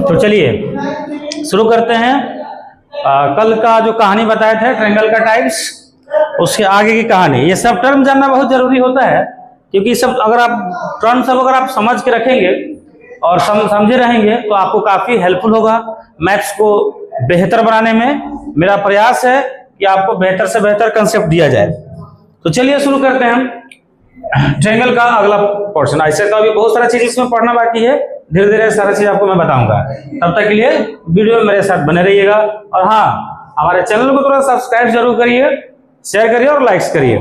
तो चलिए शुरू करते हैं। कल का जो कहानी बताए थे ट्रायंगल का टाइप्स, उसके आगे की कहानी। ये सब टर्म जानना बहुत जरूरी होता है, क्योंकि सब अगर आप टर्म सब अगर आप समझ के रखेंगे और समझे रहेंगे तो आपको काफी हेल्पफुल होगा मैथ्स को बेहतर बनाने में। मेरा प्रयास है कि आपको बेहतर से बेहतर कंसेप्ट दिया जाए। तो चलिए शुरू करते हैं हम ट्रायंगल का अगला पोर्शन। ऐसे तो अभी बहुत सारा चीज इसमें पढ़ना बाकी है, धीरे धीरे सारा चीज आपको मैं बताऊंगा। तब तक के लिए वीडियो में मेरे साथ बने रहिएगा। और हाँ, हमारे चैनल को थोड़ा सब्सक्राइब जरूर करिए, शेयर करिए और लाइक्स करिए,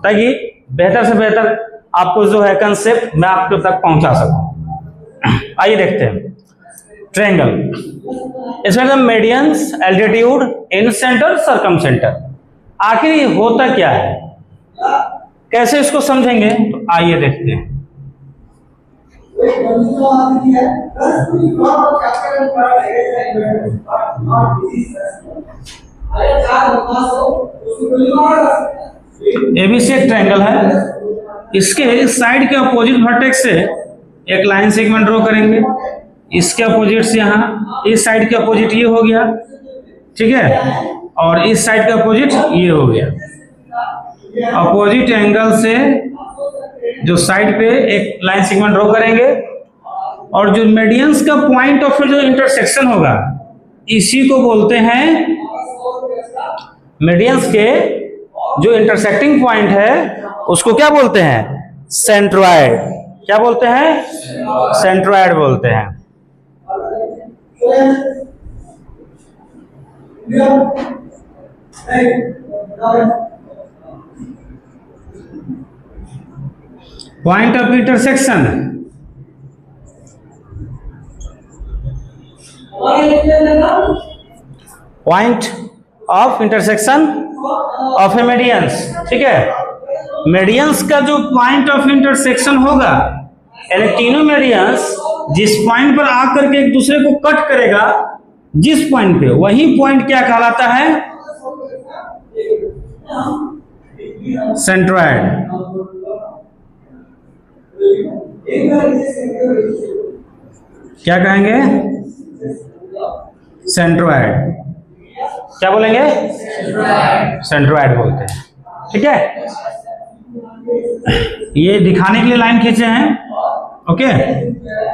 ताकि बेहतर से बेहतर आपको जो है कंसेप्ट मैं आपके तक पहुंचा सकूं। आइए देखते हैं ट्रायंगल। इसमें मीडियंस, एल्टीट्यूड, इन सेंटर, सर्कम सेंटर। आखिर ये होता क्या है, कैसे इसको समझेंगे, तो आइए देखते हैं। एबीसी एक ट्रायंगल है। इसके साइड के अपोजिट वर्टेक्स से एक लाइन सेगमेंट ड्रॉ करेंगे। इसके अपोजिट से यहाँ इस साइड के अपोजिट ये हो गया, ठीक है, और इस साइड का अपोजिट ये हो गया। अपोजिट एंगल से जो साइड पे एक लाइन सेगमेंट ड्रॉ करेंगे, और जो मीडियंस का पॉइंट ऑफ जो इंटरसेक्शन होगा, इसी को बोलते हैं मीडियंस के जो इंटरसेक्टिंग पॉइंट है उसको क्या बोलते हैं, सेंट्रोइड। क्या बोलते हैं, सेंट्रोइड बोलते हैं। Point of intersection, point of intersection of A medians, ठीक है। मीडियंस का जो पॉइंट ऑफ इंटरसेक्शन होगा, यानी तीनों मीडियंस जिस पॉइंट पर आकर के एक दूसरे को कट करेगा, जिस पॉइंट पे, वही पॉइंट क्या कहलाता है, सेंट्रोइड। क्या कहेंगे, सेंट्रोइड। क्या बोलेंगे, सेंट्रोइड बोलते हैं, ठीक है। ये दिखाने के लिए लाइन खींचे हैं, ओके,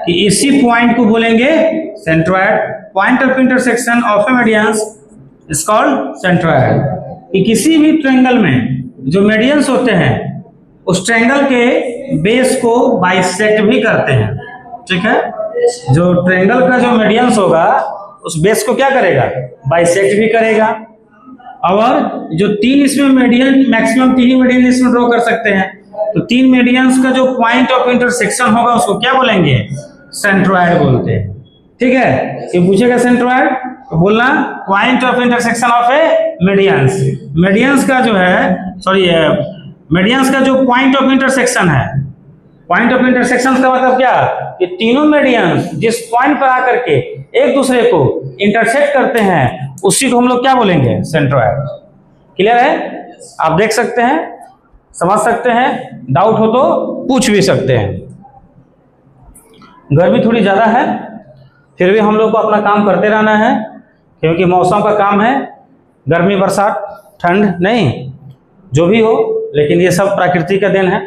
कि इसी पॉइंट को बोलेंगे centroid. Point of intersection of A medians is called centroid. कि किसी भी ट्रायंगल में जो मीडियंस होते हैं उस ट्रायंगल के बेस को बाइसेक्ट भी करते हैं, ठीक है। जो ट्रायंगल का जो मीडियंस होगा उस बेस को क्या करेगा, बाइसेक्ट भी करेगा। और जो तीन इसमें मीडियन, मैक्सिमम तीन ही मीडियन इसमें ड्रॉ कर सकते हैं, तो तीन मीडियंस का जो पॉइंट ऑफ इंटरसेक्शन होगा उसको क्या बोलेंगे, सेंट्रोइड बोलते हैं, ठीक है। ये पूछेगा सेंट्रोइड तो बोलना point of intersection of A medians. Medians का जो है, सॉरी, मीडियंस का जो पॉइंट ऑफ इंटरसेक्शन है, पॉइंट ऑफ इंटरसेक्शन का मतलब क्या, कि तीनों मीडियंस जिस पॉइंट पर आकर के एक दूसरे को इंटरसेक्ट करते हैं उसी को हम लोग क्या बोलेंगे, सेंट्रोइड। क्लियर है, आप देख सकते हैं, समझ सकते हैं, डाउट हो तो पूछ भी सकते हैं। गर्मी थोड़ी ज्यादा है, फिर भी हम लोग को अपना काम करते रहना है, क्योंकि मौसम का काम है। गर्मी, बरसात, ठंड नहीं, जो भी हो, लेकिन ये सब प्रकृति का देन है।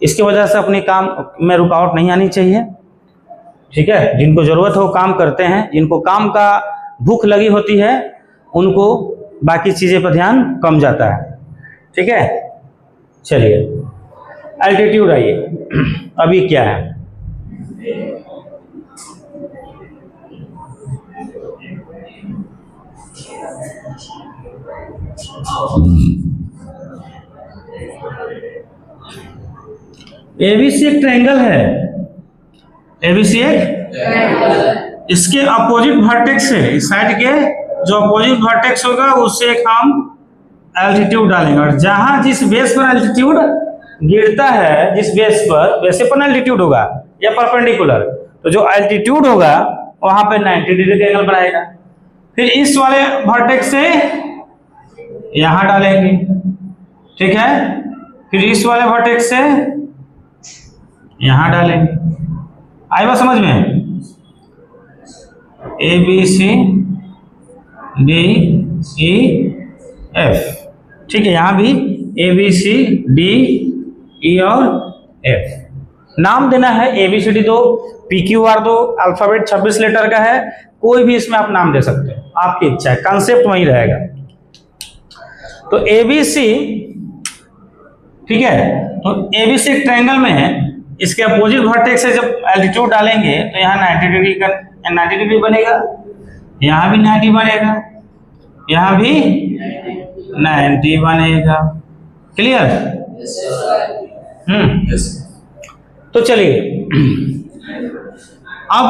इसकी वजह से अपने काम में रुकावट नहीं आनी चाहिए, ठीक है। जिनको जरूरत हो काम करते हैं, जिनको काम का भूख लगी होती है उनको बाकी चीजें पर ध्यान कम जाता है, ठीक है। चलिए एल्टीट्यूड आइए, अभी क्या है, एबीसी एक ट्रायंगल है। एबीसी एक, इसके अपोजिट वर्टेक्स है, इस साइड के जो अपोजिट वर्टेक्स होगा उससे एक हम एल्टीट्यूड डालेंगे। और जहां जिस बेस पर एल्टीट्यूड गिरता है, जिस बेस पर, वैसे पर एल्टीट्यूड होगा या परपेंडिकुलर, तो जो एल्टीट्यूड होगा वहां पे 90 डिग्री का एंगल बनाएगा। फिर इस वाले वर्टेक्स से यहां डालेंगे, ठीक है। फिर इस वाले वर्टेक्स से यहां डालेंगे। आई बात समझ में? A B C D E F. ठीक है, यहाँ भी ए बी सी डी ई और एफ। नाम देना है ABCD दो, PQR दो, अल्फाबेट 26 लेटर का है, कोई भी इसमें आप नाम दे सकते हो, आपकी इच्छा है, कंसेप्ट वही रहेगा। तो ABC, ठीक है, तो ABC एक ट्रायंगल में है, इसके अपोजिट वर्टेक्स से जब एल्टीट्यूड डालेंगे तो यहाँ 90 डिग्री का 90 डिग्री बनेगा, यहाँ भी 90 बनेगा, यहाँ भी 90 बनेगा। क्लियर? तो चलिए अब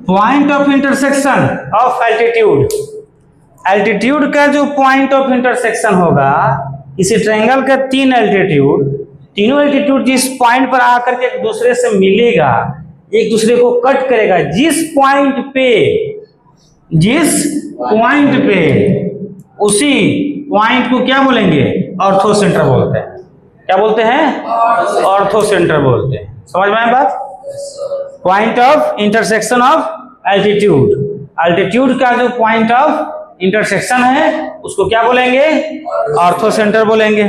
point of intersection of altitude. Altitude का जो पॉइंट ऑफ इंटरसेक्शन होगा, इसी ट्रायंगल का तीन एल्टीट्यूड, तीनों एल्टीट्यूड जिस पॉइंट पर आकर के एक दूसरे से मिलेगा, एक दूसरे को कट करेगा, जिस पॉइंट पे उसी पॉइंट को क्या बोलेंगे? ऑर्थो सेंटर बोलते हैं। क्या बोलते हैं? ऑर्थो सेंटर बोलते हैं। समझ में आया बात? Point of intersection of altitude, altitude का जो पॉइंट ऑफ इंटरसेक्शन है उसको क्या बोलेंगे? ऑर्थो सेंटर बोलेंगे।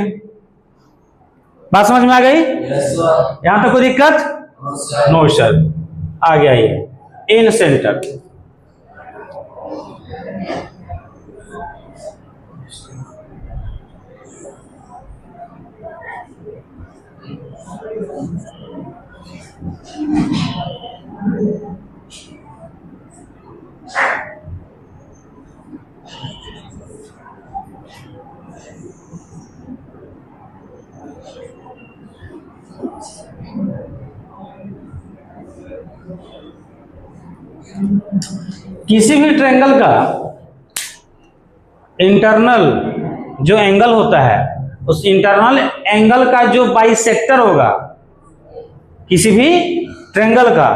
बात समझ में आ गई? यहां तक कोई दिक्कत? No sir. आगे आइए, इन सेंटर। किसी भी ट्रायंगल का इंटरनल जो एंगल होता है, उस इंटरनल एंगल का जो बाइसेक्टर होगा, किसी भी ट्रायंगल का,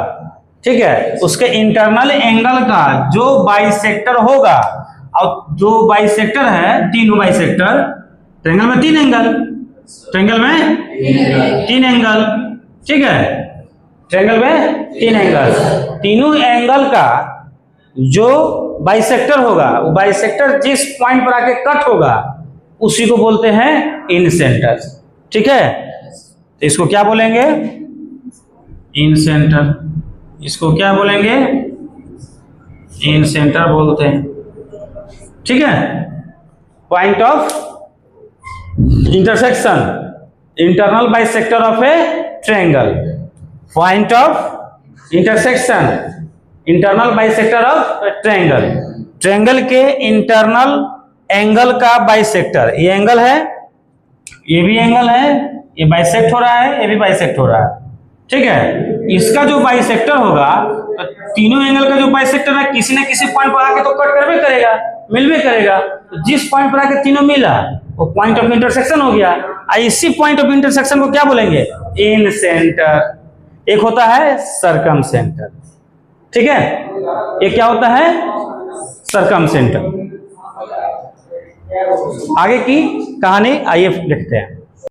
ठीक है, उसके इंटरनल एंगल का जो बाइसेक्टर होगा, और जो बाइसेक्टर है, तीनों बाइसेक्टर, ट्रायंगल में तीन एंगल, ट्रायंगल में तीन एंगल, ठीक है, ट्रायंगल में तीन एंगल, तीनों एंगल का जो बाइसेक्टर होगा, वो बाइसेक्टर जिस पॉइंट पर आके कट होगा उसी को बोलते हैं इन सेंटर। ठीक है, तो इसको क्या बोलेंगे? इन सेंटर। इसको क्या बोलेंगे? इन सेंटर बोलते हैं। ठीक है, point of intersection, internal bisector of A triangle, point of intersection, internal bisector of triangle, triangle के इंटरनल एंगल का बाइसेक्टर। ये एंगल है, ये भी एंगल है, ये बाइसेक्ट हो रहा है, ये भी बाइसेक्ट हो रहा है। ठीक है, इसका जो बाइसेक्टर होगा, तो तीनों एंगल का जो बाइसेक्टर है, किसी न किसी पॉइंट पर आके तो कट करबे करेगा, मिलबे करेगा। तो जिस पॉइंट पर आके तीनों मिला वो पॉइंट ऑफ इंटरसेक्शन हो गया। इसी पॉइंट ऑफ इंटरसेक्शन को क्या बोलेंगे? इन सेंटर। एक होता है सर्कम सेंटर। ठीक है, ये क्या होता है? Circum centre. आगे की कहानी आइए देखते हैं।